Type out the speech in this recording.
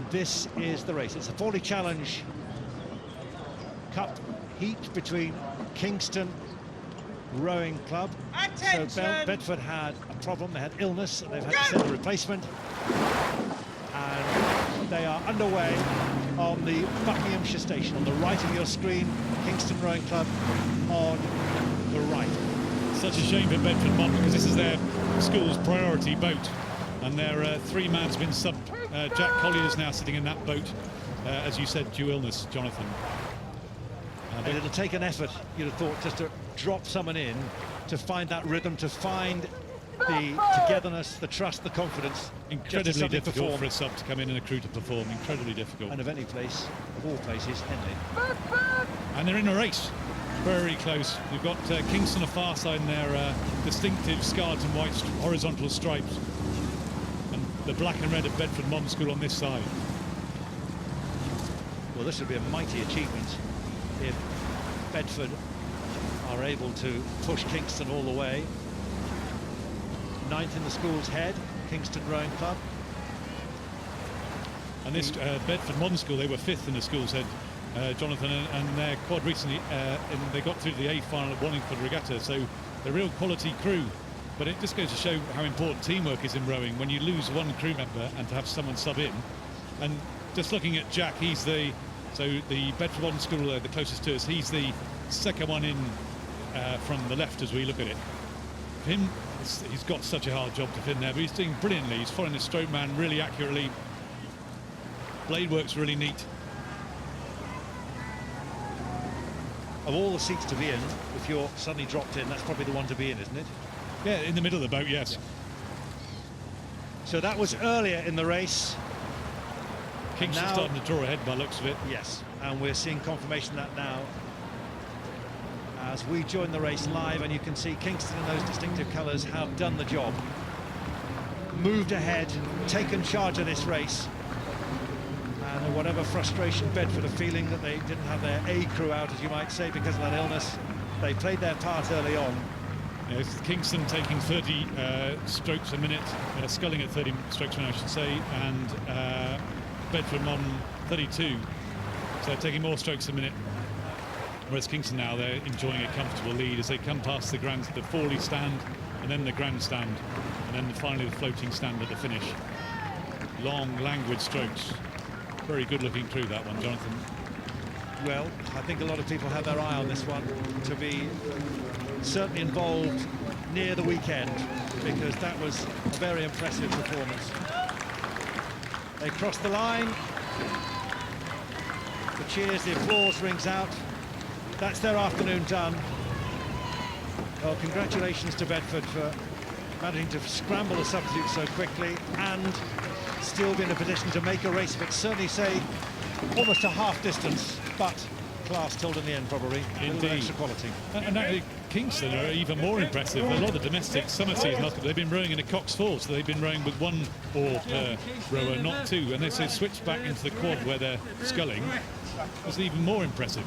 And this is the race. It's a Fawley Challenge Cup heat between Kingston Rowing Club. Attention! So Bedford had a problem. They had illness, and they've had to send a replacement. And they are underway on the Buckinghamshire station. On the right of your screen, Kingston Rowing Club on the right. Such a shame for Bedford Mon, because this is their school's priority boat, and their three-man's been subbed. Jack Collier's now sitting in that boat, as you said, due illness, Jonathan. And it'll take an effort, you'd have thought, just to drop someone in, to find that rhythm, to find the togetherness, the trust, the confidence. Incredibly difficult for a sub to come in and a crew to perform. Incredibly difficult. And of any place, of all places, Henley. And they're in a race. Very close. We've got Kingston a far side in their distinctive scarlet and white horizontal stripes, and the black and red of Bedford Mon School on this side. Well, this would be a mighty achievement if Bedford are able to push Kingston all the way. 9th in the school's head, Kingston Rowing Club. And this Bedford Mon School, they were 5th in the school's head, Jonathan, and their quad recently, they got through to the A final at Wallingford Regatta, so they're a real quality crew. But it just goes to show how important teamwork is in rowing when you lose one crew member and to have someone sub in. And just looking at Jack, he's the Bedford Mon School, the closest to us, he's the second one in from the left as we look at it. For him, he's got such a hard job to fit in there, but he's doing brilliantly. He's following the stroke man really accurately. Blade work's really neat. Of all the seats to be in, if you're suddenly dropped in, that's probably the one to be in, isn't it? Yeah, in the middle of the boat, yes. Yeah. So that was earlier in the race. Kingston starting to draw ahead by the looks of it. Yes, and we're seeing confirmation of that now as we join the race live, and you can see Kingston in those distinctive colours have done the job. Moved ahead, taken charge of this race. And whatever frustration Bedford are feeling that they didn't have their A crew out, as you might say, because of that illness, they played their part early on. Yes, Kingston taking 30 strokes a minute, sculling at 30 strokes a minute, I should say, and Bedford Mon 32, so they're taking more strokes a minute. Whereas Kingston now, they're enjoying a comfortable lead as they come past the Fawley stand, and then the grandstand, and then finally the floating stand at the finish. Long, languid strokes. Very good-looking crew, that one, Jonathan. Well, I think a lot of people have their eye on this one to be certainly involved near the weekend, because that was a very impressive performance. They crossed the line. The cheers, the applause rings out. That's their afternoon done. Well, congratulations to Bedford for managing to scramble the substitutes so quickly and still be in a position to make a race of it. Certainly, say, almost a half distance, but class told in the end, probably. Indeed. Extra quality. And now Kingston are even more impressive. A lot of the domestic summer season, they've been rowing in a Cox 4, so they've been rowing with one oar per rower, not two. And they switched back into the quad where they're sculling. It was even more impressive.